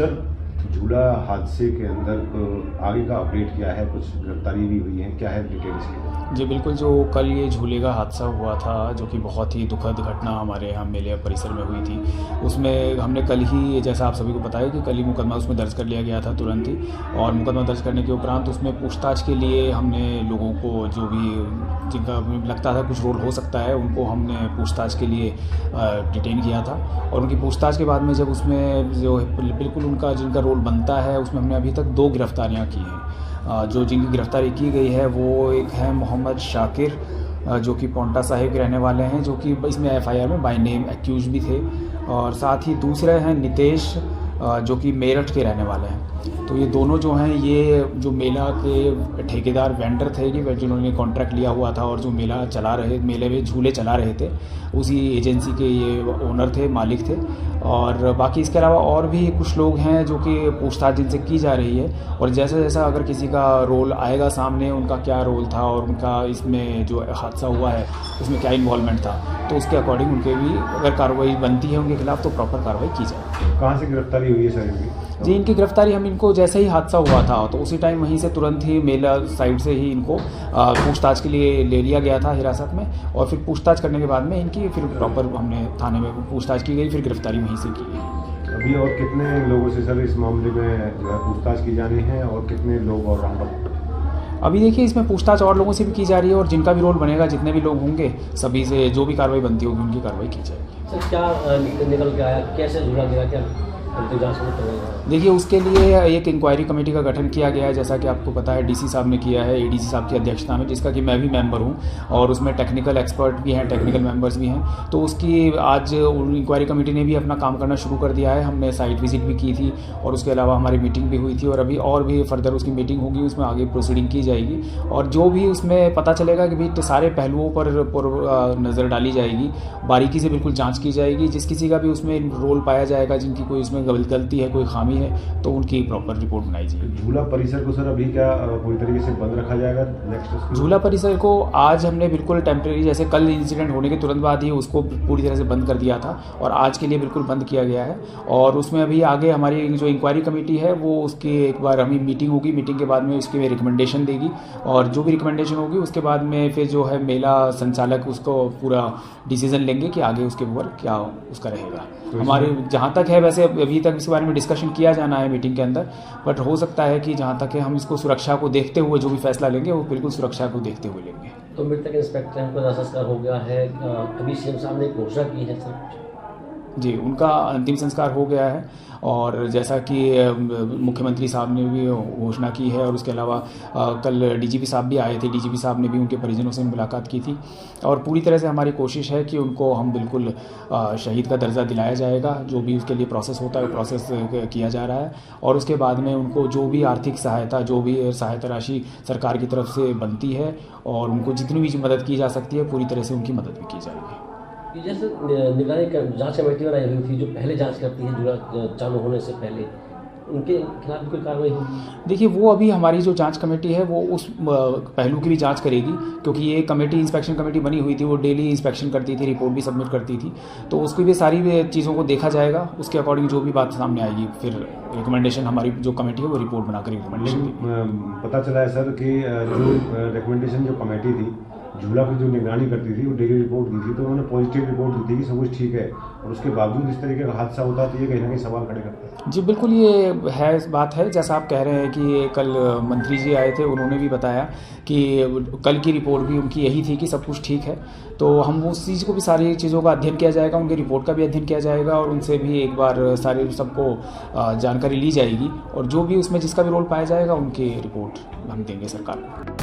Sir, झूला हादसे के अंदर आगे का अपडेट क्या है? कुछ गिरफ्तारी भी हुई है, क्या है डिटेल्स की? जी बिल्कुल, जो कल ये झूले का हादसा हुआ था, जो कि बहुत ही दुखद घटना हमारे यहाँ मेले परिसर में हुई थी, उसमें हमने कल ही, जैसा आप सभी को पता है कि कल ही मुकदमा उसमें दर्ज कर लिया गया था तुरंत ही। और मुकदमा दर्ज करने के उपरांत उसमें पूछताछ के लिए हमने लोगों को, जो भी जिनका लगता था कुछ रोल हो सकता है, उनको हमने पूछताछ के लिए डिटेन किया था। और उनकी पूछताछ के बाद में जब उसमें जो बिल्कुल उनका जिनका रोल बनता है, उसमें हमने अभी तक 2 गिरफ्तारियाँ की हैं। जो जिनकी गिरफ्तारी की गई है वो एक है मोहम्मद शाकिर, जो कि पौंटा साहिब के रहने वाले हैं, जो कि इसमें एफआईआर में बाय नेम एक्यूज भी थे। और साथ ही दूसरे हैं नितेश, जो कि मेरठ के रहने वाले हैं। तो ये दोनों जो हैं, ये जो मेला के ठेकेदार वेंडर थे कि जिन्होंने कॉन्ट्रैक्ट लिया हुआ था और जो मेले में झूले चला रहे थे, उसी एजेंसी के ये ओनर थे, मालिक थे। और बाकी इसके अलावा और भी कुछ लोग हैं जो कि पूछताछ जिनसे की जा रही है। और जैसा जैसा अगर किसी का रोल आएगा सामने, उनका क्या रोल था और उनका इसमें जो हादसा हुआ है उसमें क्या इन्वॉल्वमेंट था, तो उसके अकॉर्डिंग उनके भी अगर कार्रवाई बनती है उनके खिलाफ, तो प्रॉपर कार्रवाई की जाए। कहाँ से गिरफ्तारी हुई है सर इनकी? जी, इनकी गिरफ्तारी हम इनको जैसे ही हादसा हुआ था तो उसी टाइम वहीं से तुरंत ही मेला साइड से ही इनको पूछताछ के लिए ले लिया गया था हिरासत में। और फिर पूछताछ करने के बाद में इनकी फिर प्रॉपर हमने थाने में पूछताछ की गई, फिर गिरफ्तारी वहीं से की गई। अभी और कितने लोगों से सर इस मामले में जो है पूछताछ की जानी है, और कितने लोग और राउंड अप? अभी देखिए, इसमें पूछताछ और लोगों से भी की जा रही है, और जिनका भी रोल बनेगा, जितने भी लोग होंगे, सभी से जो भी कार्रवाई बनती होगी उनकी कार्रवाई की जाएगी। सर, क्या निकल के आया, कैसे जुड़ा गया, क्या देखिए, उसके लिए एक इंक्वायरी कमेटी का गठन किया गया है, जैसा कि आपको पता है डीसी साहब ने किया है, एडीसी साहब की अध्यक्षता में, जिसका कि मैं भी मेंबर हूं। और उसमें टेक्निकल एक्सपर्ट भी हैं, टेक्निकल मेंबर्स भी हैं। तो उसकी आज इंक्वायरी कमेटी ने भी अपना काम करना शुरू कर दिया है। हमने साइट विजिट भी की थी, और उसके अलावा हमारी मीटिंग भी हुई थी, और अभी और भी फर्दर उसकी मीटिंग होगी, उसमें आगे प्रोसीडिंग की जाएगी। और जो भी उसमें पता चलेगा कि भाई सारे पहलुओं पर नज़र डाली जाएगी, बारीकी से बिल्कुल जाँच की जाएगी। जिस किसी का भी उसमें रोल पाया जाएगा, जिनकी कोई उसमें गलती है, कोई खामी है, तो उनकी प्रॉपर रिपोर्ट बनाई जाएगी। झूला परिसर को सर अभी क्या पूरी तरीके से बंद रखा जाएगा नेक्स्ट? झूला परिसर को आज हमने बिल्कुल टेम्प्रेरी, जैसे कल इंसिडेंट होने के तुरंत बाद ही उसको पूरी तरह से बंद कर दिया था, और आज के लिए बिल्कुल बंद किया गया है। और उसमें अभी आगे हमारी जो इंक्वायरी कमेटी है, वो उसकी एक बार हमें मीटिंग होगी, मीटिंग के बाद में उसकी रिकमेंडेशन देगी, और जो भी रिकमेंडेशन होगी उसके बाद में फिर जो है मेला संचालक उसको पूरा डिसीजन लेंगे कि आगे उसके ऊपर क्या उसका रहेगा। हमारे जहाँ तक है, वैसे अभी तक इसके बारे में डिस्कशन किया जाना है मीटिंग के अंदर, बट हो सकता है कि जहाँ तक है हम इसको सुरक्षा को देखते हुए जो भी फैसला लेंगे वो बिल्कुल सुरक्षा को देखते हुए लेंगे। तो मृतक इंस्पेक्टर का संस्कार हो गया है, अभी सीएम साहब ने घोषणा की है सर? जी, उनका अंतिम संस्कार हो गया है, और जैसा कि मुख्यमंत्री साहब ने भी घोषणा की है। और उसके अलावा कल डीजीपी साहब भी आए थे, डीजीपी साहब ने भी उनके परिजनों से मुलाकात की थी। और पूरी तरह से हमारी कोशिश है कि उनको हम बिल्कुल शहीद का दर्जा दिलाया जाएगा। जो भी उसके लिए प्रोसेस होता है वो प्रोसेस किया जा रहा है। और उसके बाद में उनको जो भी आर्थिक सहायता, जो भी सहायता राशि सरकार की तरफ से बनती है, और उनको जितनी भी मदद की जा सकती है, पूरी तरह से उनकी मदद भी की जाएगी। जैसे निगरानी जांच कमेटी बनाई हुई थी, जो पहले जांच करती है झूला चालू होने से पहले, उनके खिलाफ कोई कार्रवाई होगी? देखिए, वो अभी हमारी जो जांच कमेटी है वो उस पहलू की भी जांच करेगी, क्योंकि ये कमेटी, इंस्पेक्शन कमेटी बनी हुई थी, वो डेली इंस्पेक्शन करती थी, रिपोर्ट भी सबमिट करती थी। तो उसकी भी सारी चीज़ों को देखा जाएगा, उसके अकॉर्डिंग जो भी बात सामने आएगी, फिर रिकमेंडेशन हमारी जो कमेटी है वो रिपोर्ट बनाकर रिकमेंडेशन। पता चला है सर कि जो रिकमेंडेशन जो कमेटी थी, झूला की जो निगरानी करती थी, वो डेली रिपोर्ट दी थी, तो उन्होंने पॉजिटिव रिपोर्ट दी थी कि सब कुछ ठीक है, और उसके बावजूद इस तरीके का हादसा होता है, तो ये कहीं ना कहीं सवाल खड़े करता है। जी बिल्कुल, ये है बात है, जैसा आप कह रहे हैं कि कल मंत्री जी आए थे, उन्होंने भी बताया कि कल की रिपोर्ट भी उनकी यही थी कि सब कुछ ठीक है। तो हम उस चीज़ को भी, सारी चीज़ों का अध्ययन किया जाएगा, उनकी रिपोर्ट का भी अध्ययन किया जाएगा, और उनसे भी एक बार सारे सबको जानकारी ली जाएगी, और जो भी उसमें जिसका भी रोल पाया जाएगा उनकी रिपोर्ट हम देंगे सरकार को।